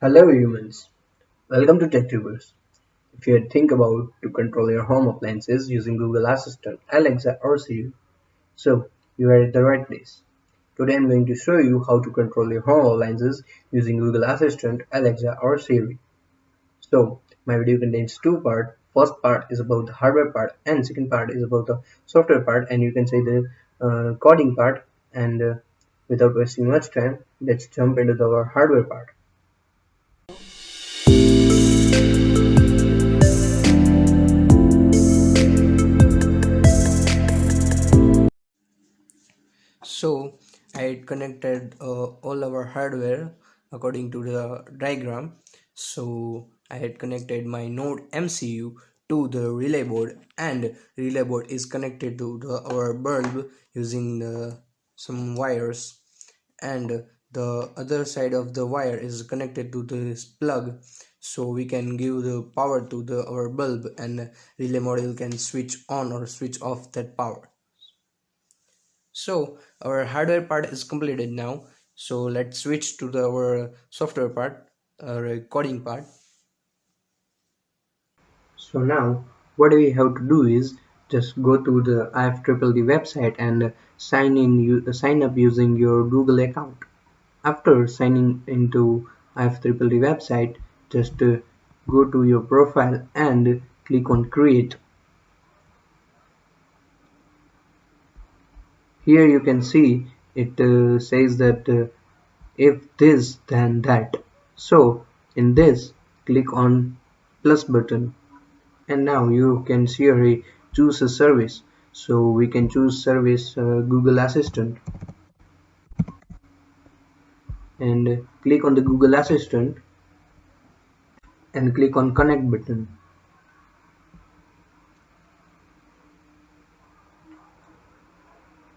Hello humans, welcome to TechTubers. If you think about to control your home appliances using Google Assistant, Alexa or Siri, so you are at the right place. Today I'm going to show you how to control your home appliances using Google Assistant, Alexa or Siri. So my video contains two parts. First part is about the hardware part and second part is about the software part, and you can say the coding part. And without wasting much time, let's jump into our hardware part. So I had connected all our hardware according to the diagram. So I had connected my NodeMCU to the relay board, and relay board is connected to our bulb using some wires, and the other side of the wire is connected to this plug, so we can give the power to our bulb, and relay module can switch on or switch off that power. So our hardware part is completed now. So let's switch to our software part, recording part. So now what we have to do is just go to the IFTTT website and sign up using your Google account. After signing into IFTTT website, just go to your profile and click on create. Here you can see it says that if this then that. So in this, click on plus button, and now you can see here choose a service. So we can choose service Google Assistant, and click on the Google Assistant and click on connect button.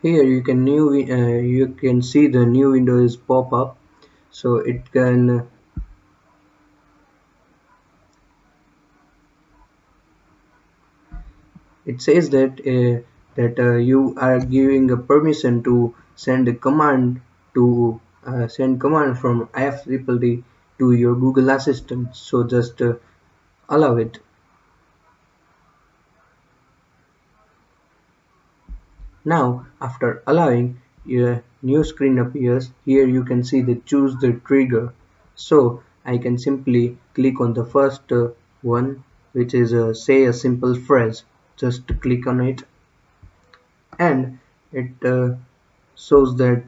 Here you can see the new window is pop up. So it says that you are giving a permission to send a command to send command from IFTTT to your Google Assistant. So just allow it. Now after allowing, a new screen appears. Here you can see the choose the trigger. So I can simply click on the first one, which is say a simple phrase. Just click on it, and it shows that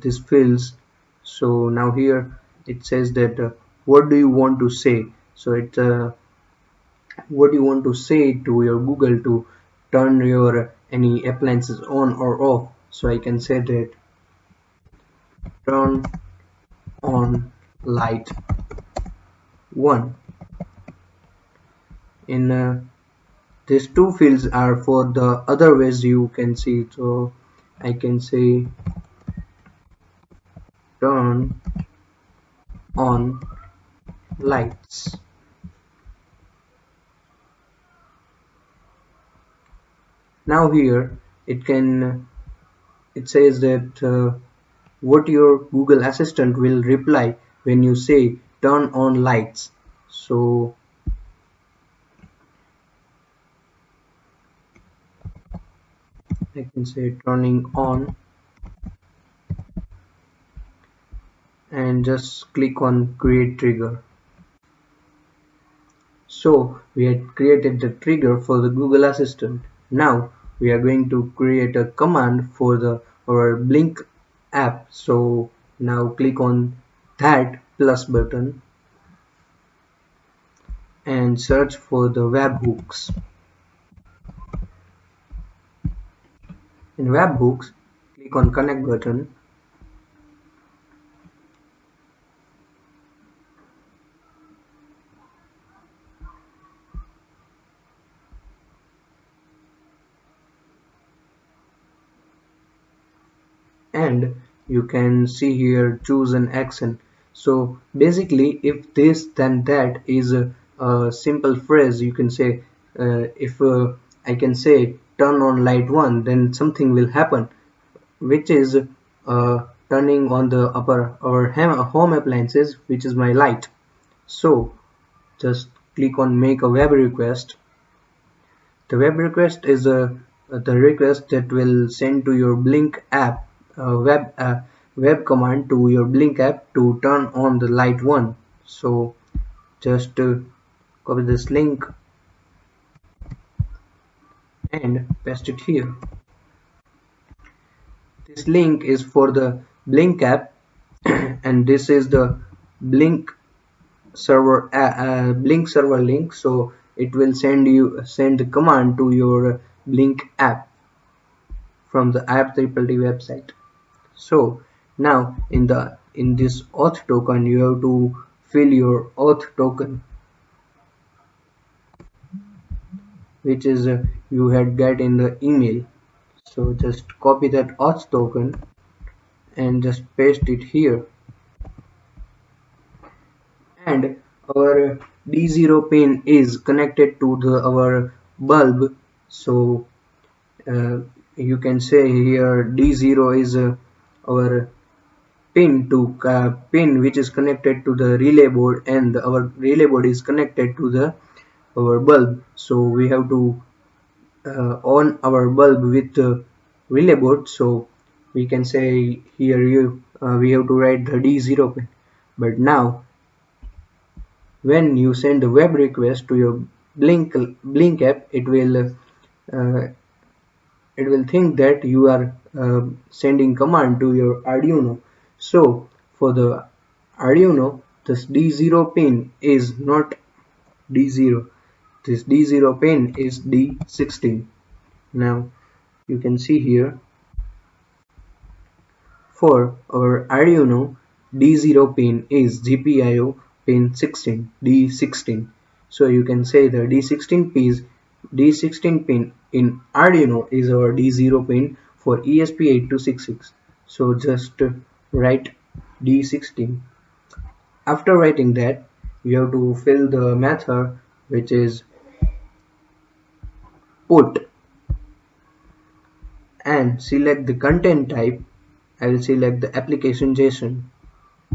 this fields. So now here it says that what do you want to say. So it what you want to say to your Google to turn your any appliances on or off. So I can say that turn on light 1. In these two fields are for the other ways you can see. So I can say turn on lights. Now here it says that what your Google Assistant will reply when you say turn on lights. So I can say turning on, and just click on create trigger. So we had created the trigger for the Google Assistant. Now we are going to create a command for our BLYNK app. So now click on that plus button and search for the webhooks. In webhooks, click on connect button, and you can see here choose an action. So basically, if this then that is a simple phrase, you can say if I can say turn on light 1, then something will happen, which is turning on the upper or home appliances, which is my light. So just click on make a web request. The web request is the request that will send to your BLYNK app web command to your BLYNK app to turn on the light one. So just copy this link and paste it here. This link is for the BLYNK app and this is the BLYNK BLYNK server link, so it will send the command to your BLYNK app from the IFTTT website. So now in this auth token you have to fill your auth token, which is you had get in the email. So just copy that auth token and just paste it here. And our D0 pin is connected to our bulb, so you can say here D0 is our pin which is connected to the relay board, and our relay board is connected to our bulb. So we have to on our bulb with the relay board, so we can say here we have to write the D0 pin. But now when you send a web request to your BLYNK app, uh, it will think that you are sending command to your Arduino. So for the Arduino, this D0 pin is not D0. This D0 pin is D16. Now you can see here for our Arduino, D0 pin is GPIO pin 16, D16. So you can say the D16 pin in Arduino is our D0 pin for ESP8266. So just write D16. After writing that, you have to fill the method which is put and select the content type. I will select the application JSON,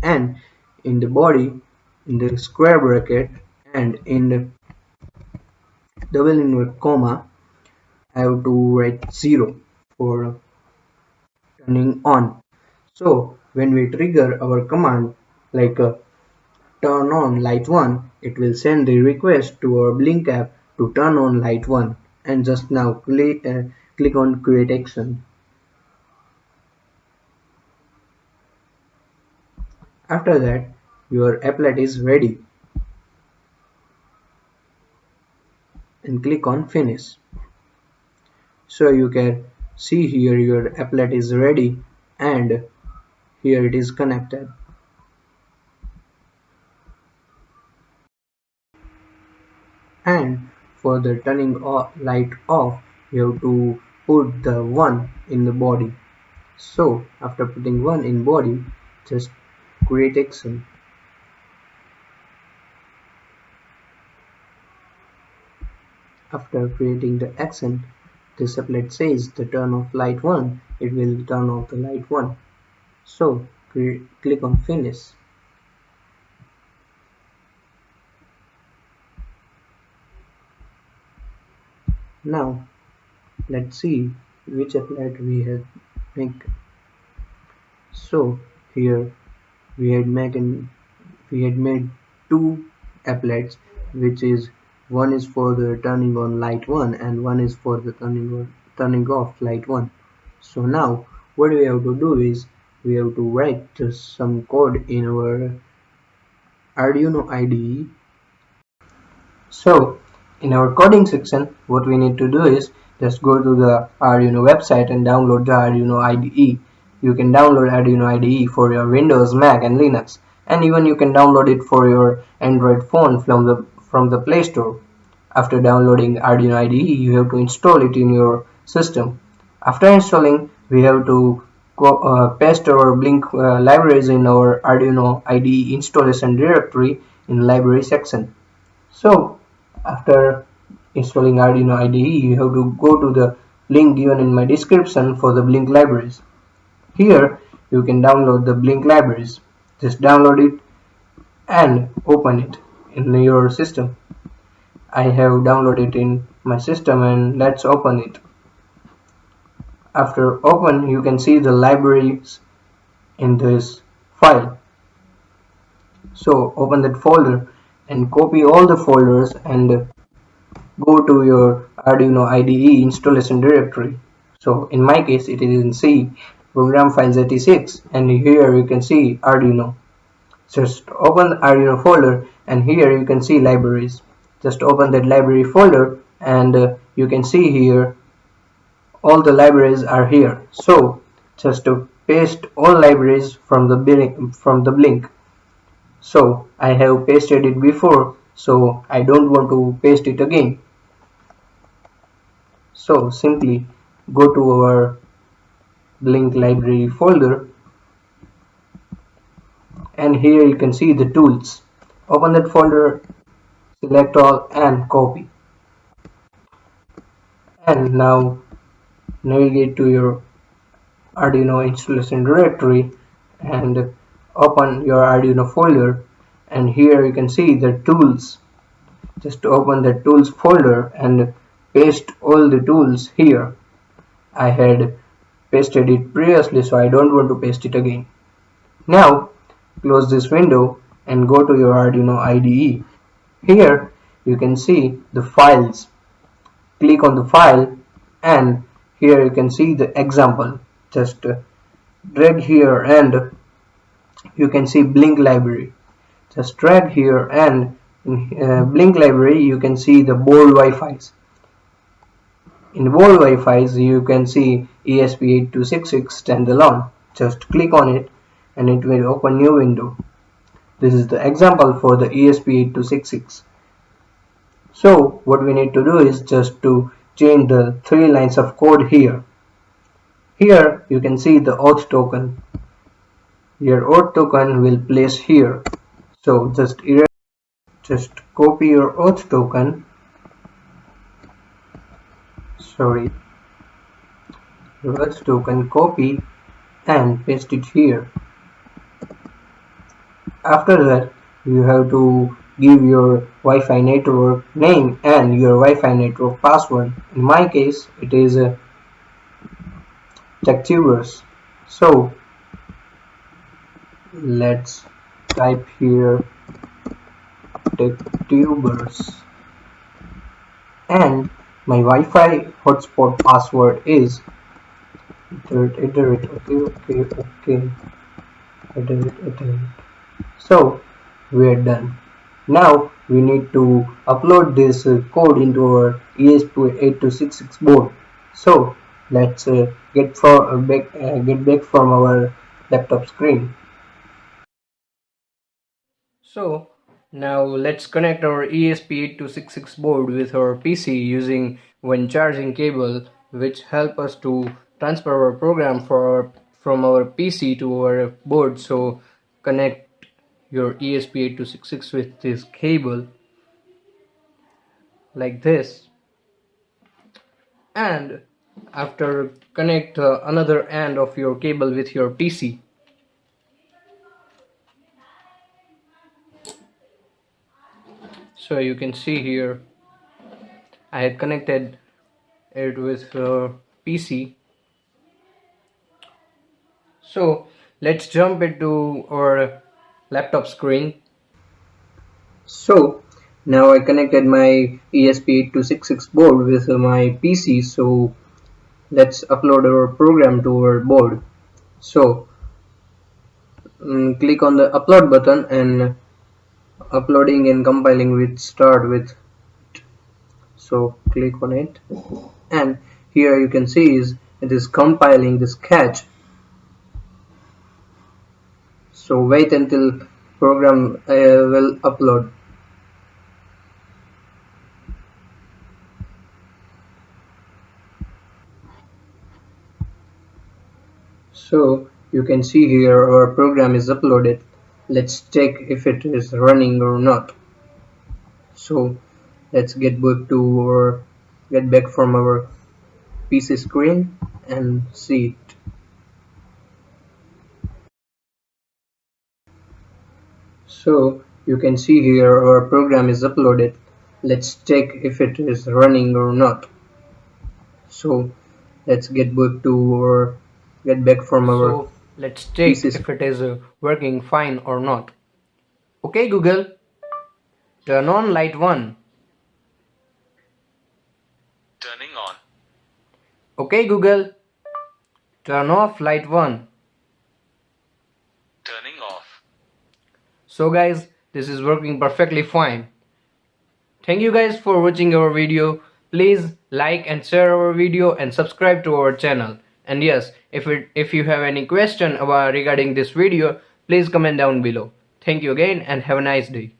and in the body, in the square bracket and in the double inverted comma, I have to write 0 for turning on. So when we trigger our command like turn on light 1, it will send the request to our BLYNK app to turn on light 1, and just now click on create action. After that, your applet is ready, and click on finish. So you can see here your applet is ready and here it is connected. And for the turning light off, you have to put the 1 in the body. So after putting 1 in body, just create action. After creating the action, this applet says the turn off light 1, it will turn off the light 1. So click on finish. Now let's see which applet we have made. So here we had made two applets, which is one is for the turning on light 1 and one is for the turning off light 1. So now what we have to do is we have to write some code in our Arduino IDE. So in our coding section, what we need to do is just go to the Arduino website and download the Arduino IDE. You can download Arduino IDE for your Windows, Mac and Linux, and even you can download it for your Android phone from the Play Store. After downloading Arduino IDE, you have to install it in your system. After installing, we have to paste our BLYNK libraries in our Arduino IDE installation directory in library section. So after installing Arduino IDE, you have to go to the link given in my description for the BLYNK libraries. Here you can download the BLYNK libraries. Just download it and open it. in your system. I have downloaded it in my system, and let's open it. After open, you can see the libraries in this file. So open that folder and copy all the folders and go to your Arduino IDE installation directory. So in my case it is in C, program files 86, and here you can see Arduino. Just open the Arduino folder and here you can see libraries. Just open that library folder and you can see here all the libraries are here. So just to paste all libraries from the BLYNK. So I have pasted it before, so I don't want to paste it again. So simply go to our BLYNK library folder and here you can see the tools. Open that folder, select all and copy. And now navigate to your Arduino installation directory and open your Arduino folder, and here you can see the tools. Just open the tools folder and paste all the tools here. I had pasted it previously, so I don't want to paste it again. Now close this window and go to your Arduino IDE. Here you can see the files. Click on the file and here you can see the example. Just drag here and you can see BLYNK library. Just drag here and in BLYNK library you can see the board Wi-Fi's. In board Wi-Fi's you can see ESP8266 standalone. Just click on it and it will open new window. This is the example for the ESP8266. So what we need to do is just to change the 3 lines of code here. Here you can see the auth token. Your auth token will place here. So just copy your auth token. Your auth token, copy and paste it here. After that you have to give your Wi-Fi network name and your Wi-Fi network password. In my case it is TechTubers. So let's type here TechTubers and my Wi-Fi hotspot password is iterate. So we are done. Now we need to upload this code into our ESP8266 board. So let's get back from our laptop screen. So now let's connect our ESP8266 board with our PC using one charging cable, which help us to transfer our program from our PC to our board. So connect your ESP8266 with this cable like this, and after connect another end of your cable with your PC. So you can see here I had connected it with PC. So let's jump into our laptop screen. So now I connected my ESP8266 board with my PC. So let's upload our program to our board. So click on the upload button and uploading and compiling will start with. So click on it and here you can see it is compiling this cache. So wait until program will upload. So you can see here our program is uploaded. Let's check if it is running or not. So let's get back from our PC screen and see it. So You can see here our program is uploaded. Let's check if it is running or not. So let's get back from our So let's check PC. if it is working fine or not. Okay Google, turn on light 1. Turning on. Okay Google, turn off light 1. Turning off. So guys, this is working perfectly fine. Thank you guys for watching our video. Please like and share our video and subscribe to our channel. And yes, if you have any question about regarding this video, please comment down below. Thank you again and have a nice day.